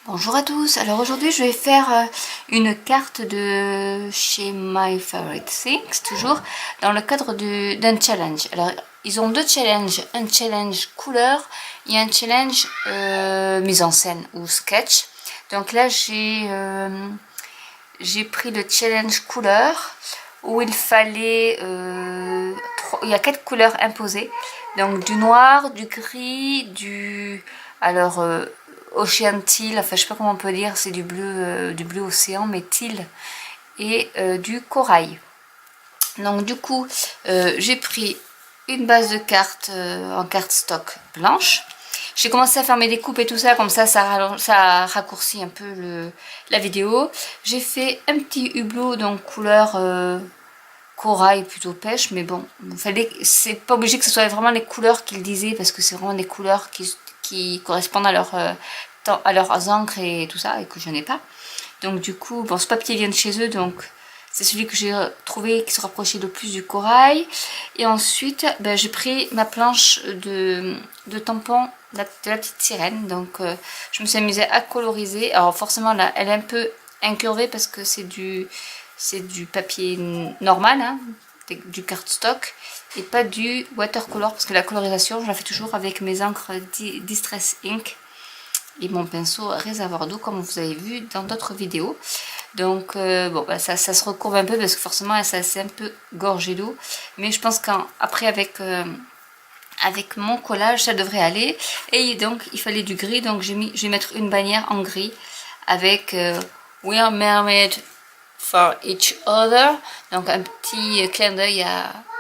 Bonjour à tous, alors aujourd'hui je vais faire une carte de chez My Favorite Things, toujours dans le cadre d'un challenge. Alors ils ont deux challenges, un challenge couleur et un challenge mise en scène ou sketch. Donc là j'ai pris le challenge couleur où il fallait, il y a 4 couleurs imposées, donc du noir, du gris, alors Ocean Teal, enfin je sais pas comment on peut dire, c'est du bleu océan mais teal, et du corail. Donc du coup j'ai pris une base de cartes en carte stock blanche. J'ai commencé à faire mes découpes et tout ça, comme ça raccourcit un peu la vidéo. J'ai fait un petit hublot, donc couleur corail plutôt pêche, mais bon, c'est pas obligé que ce soit vraiment les couleurs qu'ils disaient, parce que c'est vraiment des couleurs qui correspondent à leurs encres et tout ça, et que je n'ai pas. Donc du coup, bon, ce papier vient de chez eux, donc c'est celui que j'ai trouvé qui se rapprochait le plus du corail. Et ensuite, ben, j'ai pris ma planche de tampon de la petite sirène. Donc je me suis amusée à coloriser. Alors forcément, là, elle est un peu incurvée parce que c'est du papier normal, hein, du cardstock, et pas du watercolor, parce que la colorisation, je la fais toujours avec mes encres Distress Ink et mon pinceau réservoir d'eau, comme vous avez vu dans d'autres vidéos. Donc bon, bah, ça se recourbe un peu parce que forcément c'est un peu gorgé d'eau, mais je pense qu'après avec mon collage ça devrait aller. Et donc il fallait du gris, donc je vais mettre une bannière en gris avec We are married for each other, donc un petit clin d'œil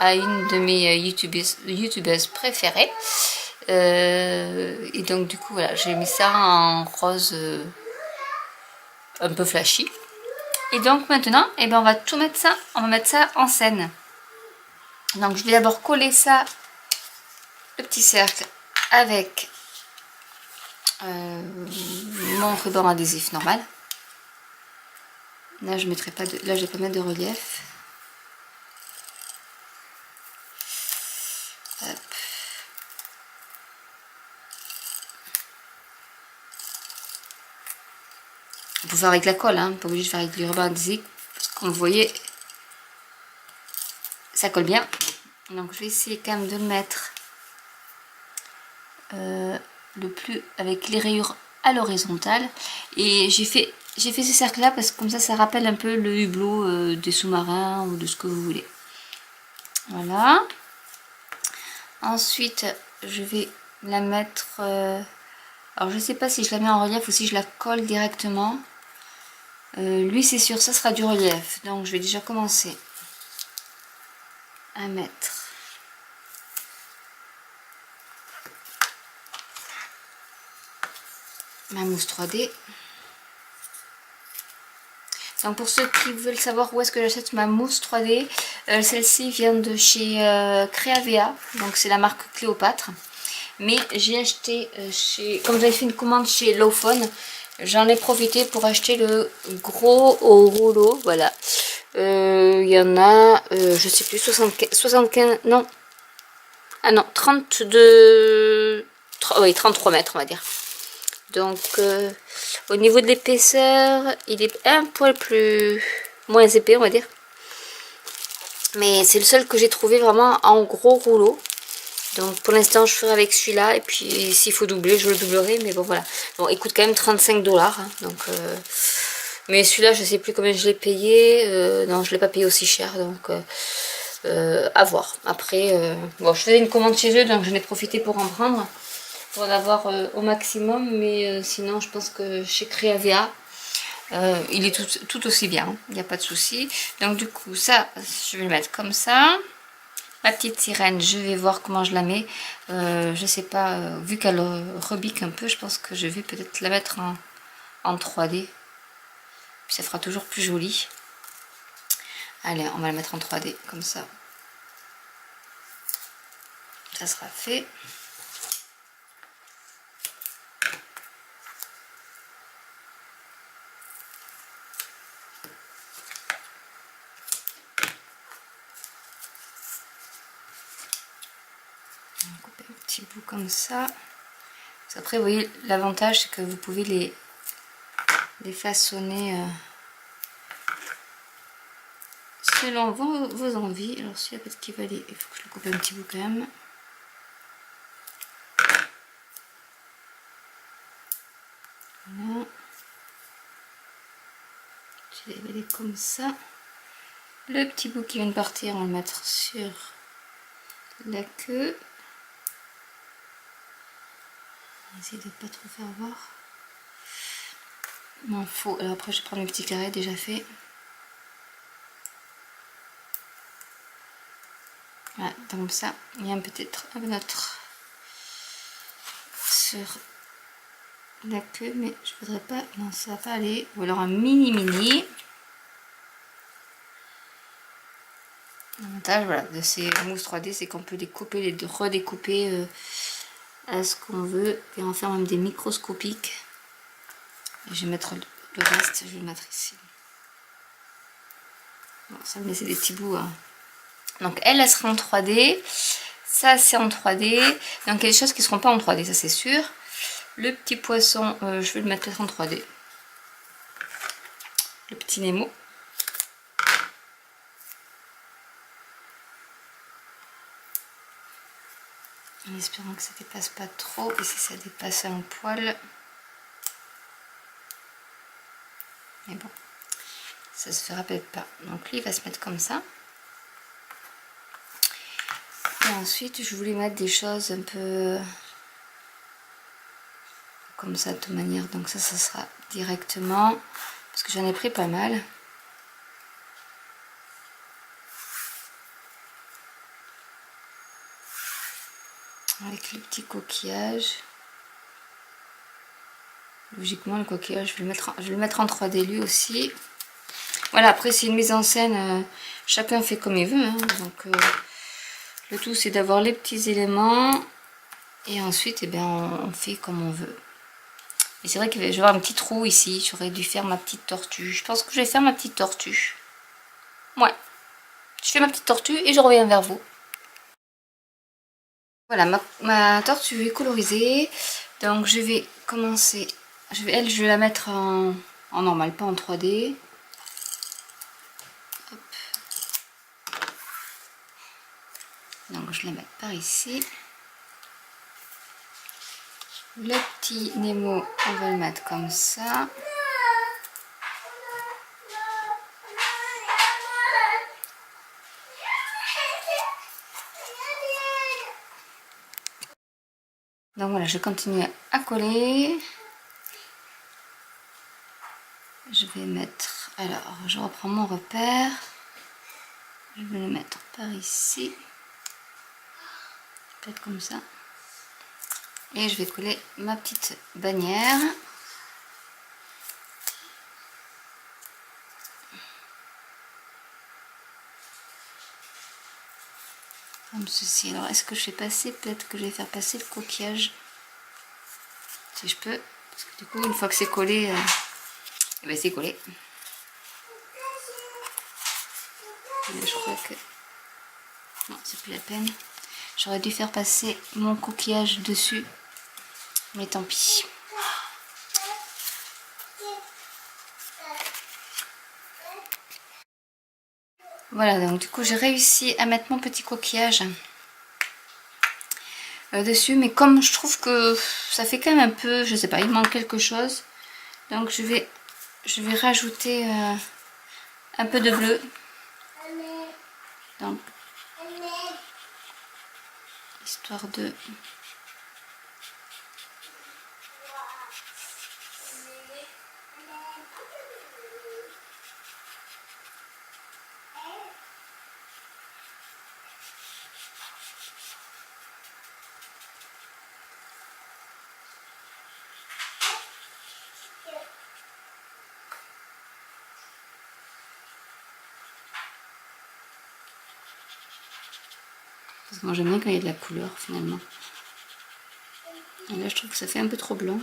à une de mes youtubeuses préférées. Et donc du coup voilà, j'ai mis ça en rose un peu flashy. Et donc maintenant, eh ben, on va mettre ça en scène. Donc je vais d'abord coller ça, le petit cercle, avec mon ruban adhésif normal. Là je mettrai pas là je vais pas mettre de relief. Hop. On peut faire avec la colle, hein, pas obligé de faire avec du ruban adhésif, parce que comme vous voyez, ça colle bien. Donc je vais essayer quand même de le mettre le plus avec les rayures à l'horizontale. Et j'ai fait ce cercle là parce que comme ça rappelle un peu le hublot des sous-marins ou de ce que vous voulez. Voilà. Ensuite je vais la mettre alors je sais pas si je la mets en relief ou si je la colle directement. Lui c'est sûr, ça sera du relief, donc je vais déjà commencer à mettre ma mousse 3D. Donc pour ceux qui veulent savoir où est-ce que j'achète ma mousse 3D, celle-ci vient de chez Creavea, donc c'est la marque Cléopâtre. Mais j'ai acheté comme j'avais fait une commande chez Lawfone, j'en ai profité pour acheter le gros au rouleau, voilà. Il y en a, je sais plus, 75, non, ah non, 32, oui, 33 mètres on va dire. Donc au niveau de l'épaisseur, il est un poil moins épais on va dire. Mais c'est le seul que j'ai trouvé vraiment en gros rouleau. Donc pour l'instant je ferai avec celui-là, et puis s'il faut doubler je le doublerai, mais bon voilà. Bon il coûte quand même 35 $, hein, donc mais celui-là je sais plus combien je l'ai payé, non je l'ai pas payé aussi cher, donc à voir. Après bon je faisais une commande chez eux, donc j'en ai profité pour en prendre, pour en avoir au maximum, mais sinon je pense que chez Creavea il est tout aussi bien, il n'y a pas de souci. Donc du coup ça je vais le mettre comme ça. Ma petite sirène, je vais voir comment je la mets. Je sais pas, vu qu'elle rebique un peu, je pense que je vais peut-être la mettre en 3D. Puis ça fera toujours plus joli. Allez, on va la mettre en 3D, comme ça. Ça sera fait. On va couper un petit bout comme ça. Après, vous voyez, l'avantage, c'est que vous pouvez les façonner selon vos envies. Alors celui-là peut-être qu'il va aller, il faut que je le coupe un petit bout quand même. Voilà. Je vais aller comme ça. Le petit bout qui vient de partir, on va le mettre sur la queue. On va essayer de ne pas trop faire voir. M'en faut. Alors après je vais prendre le petit carré déjà fait. Voilà, comme ça. Il y a peut-être un autre sur la queue, mais je voudrais pas. Non, ça va pas aller. Ou alors un mini. L'avantage voilà, de ces mousses 3D, c'est qu'on peut les couper, les redécouper à ce qu'on veut. Et en faire même des microscopiques. Et je vais mettre le reste, je vais le mettre ici. Bon, ça me laisse des petits bouts. Hein. Donc elle sera en 3D. Ça c'est en 3D. Donc il y a des choses qui ne seront pas en 3D, ça c'est sûr. Le petit poisson, je vais le mettre peut-être en 3D. Le petit Nemo. En espérant que ça dépasse pas trop. Et si ça dépasse un poil. Mais bon, ça se fera peut-être pas. Donc lui il va se mettre comme ça. Et ensuite je voulais mettre des choses un peu comme ça de toute manière. Donc ça sera directement. Parce que j'en ai pris pas mal. Avec le petit coquillage. Logiquement le coquillage je vais le mettre en 3D lui aussi. Voilà, après c'est une mise en scène, chacun fait comme il veut. Hein, donc le tout c'est d'avoir les petits éléments. Et ensuite eh bien, on fait comme on veut. Et c'est vrai que je vais avoir un petit trou ici. J'aurais dû faire ma petite tortue. Je pense que je vais faire ma petite tortue. Ouais. Je fais ma petite tortue et je reviens vers vous. Voilà, ma tortue est colorisée. Donc je vais commencer. Je vais la mettre en normal, pas en 3D. Hop. Donc je la mets par ici. Le petit Nemo, on va le mettre comme ça. Donc voilà, je continue à coller. Je vais mettre, alors je reprends mon repère. Je vais le mettre par ici. Peut-être comme ça. Et je vais coller ma petite bannière. Comme ceci. Alors est-ce que je fais passer, peut-être que je vais faire passer le coquillage. Si je peux. Parce que du coup, une fois que c'est collé, eh ben c'est collé. Mais je crois que... non, c'est plus la peine. J'aurais dû faire passer mon coquillage dessus. Mais tant pis. Voilà, donc du coup j'ai réussi à mettre mon petit coquillage dessus. Mais comme je trouve que ça fait quand même un peu, je sais pas, il manque quelque chose. Donc je vais rajouter un peu de bleu. Donc, histoire de... Parce que moi j'aime bien quand il y a de la couleur finalement. Et là je trouve que ça fait un peu trop blanc.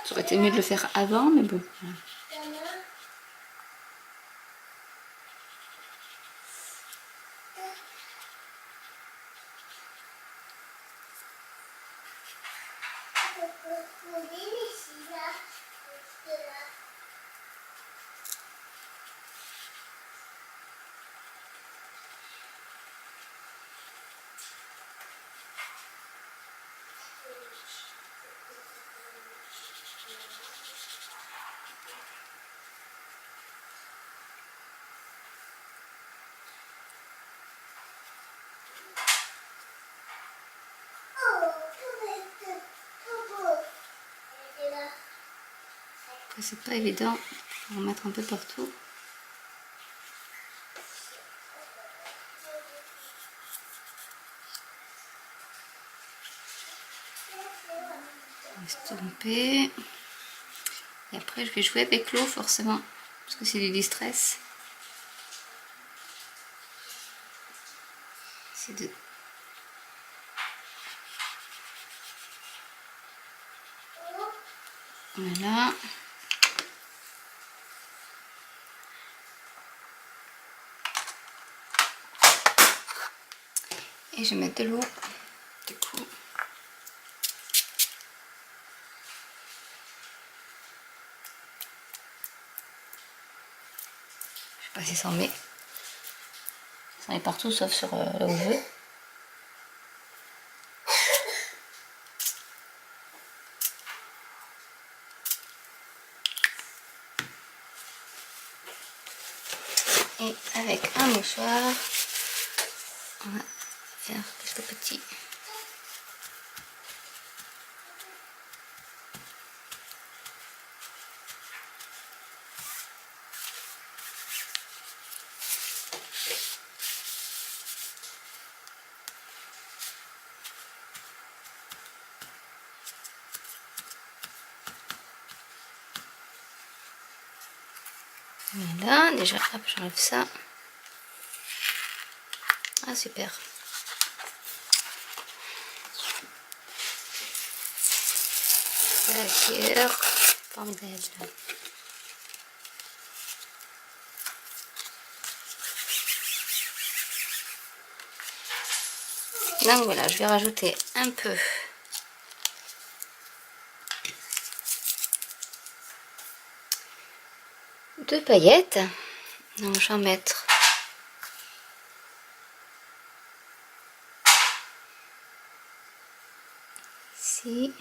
Ça aurait été mieux de le faire avant, mais bon. Voilà. C'est pas évident, on va en mettre un peu partout. On va estomper. Et après je vais jouer avec l'eau forcément, parce que c'est du distress. C'est de... Voilà. Et je vais mettre de l'eau, du coup. Je sais pas si ça en met. Ça en met partout sauf sur là où je veux. Et avec un mouchoir, on va faire quelques petits. Voilà, déjà, hop, j'enlève ça. Ah, super. D'accord, formidable. Donc voilà, je vais rajouter un peu de paillettes. Donc je vais en mettre ici.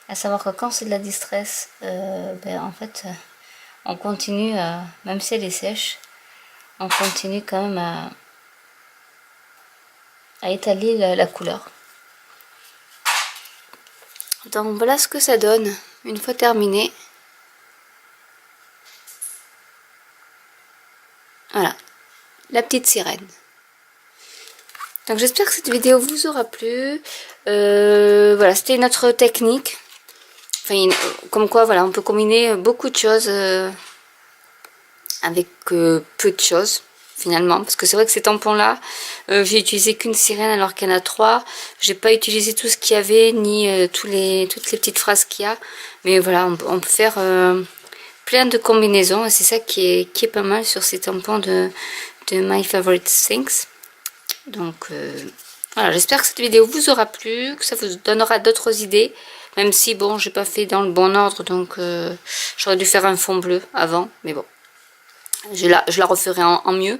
À savoir que quand c'est de la distress, en fait, on continue, même si elle est sèche, on continue quand même à étaler la couleur. Donc voilà ce que ça donne une fois terminé. Voilà, la petite sirène. Donc j'espère que cette vidéo vous aura plu. Voilà, c'était notre technique. Enfin, comme quoi, voilà, on peut combiner beaucoup de choses avec peu de choses finalement. Parce que c'est vrai que ces tampons-là, j'ai utilisé qu'une sirène alors qu'il y en a 3. J'ai pas utilisé tout ce qu'il y avait, ni toutes les petites phrases qu'il y a. Mais voilà, on peut faire plein de combinaisons. Et c'est ça qui est pas mal sur ces tampons de My Favorite Things. Donc voilà, j'espère que cette vidéo vous aura plu, que ça vous donnera d'autres idées, même si bon, j'ai pas fait dans le bon ordre, donc j'aurais dû faire un fond bleu avant, mais bon, je la referai en mieux.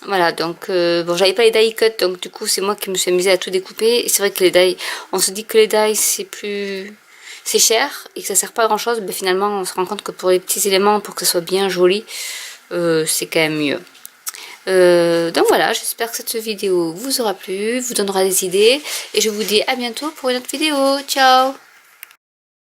Voilà, donc bon, j'avais pas les die cut, donc du coup c'est moi qui me suis amusée à tout découper. Et c'est vrai que les die, on se dit que les die c'est cher et que ça sert pas à grand chose, mais finalement on se rend compte que pour les petits éléments, pour que ce soit bien joli, c'est quand même mieux. Donc voilà, j'espère que cette vidéo vous aura plu, vous donnera des idées et je vous dis à bientôt pour une autre vidéo. Ciao!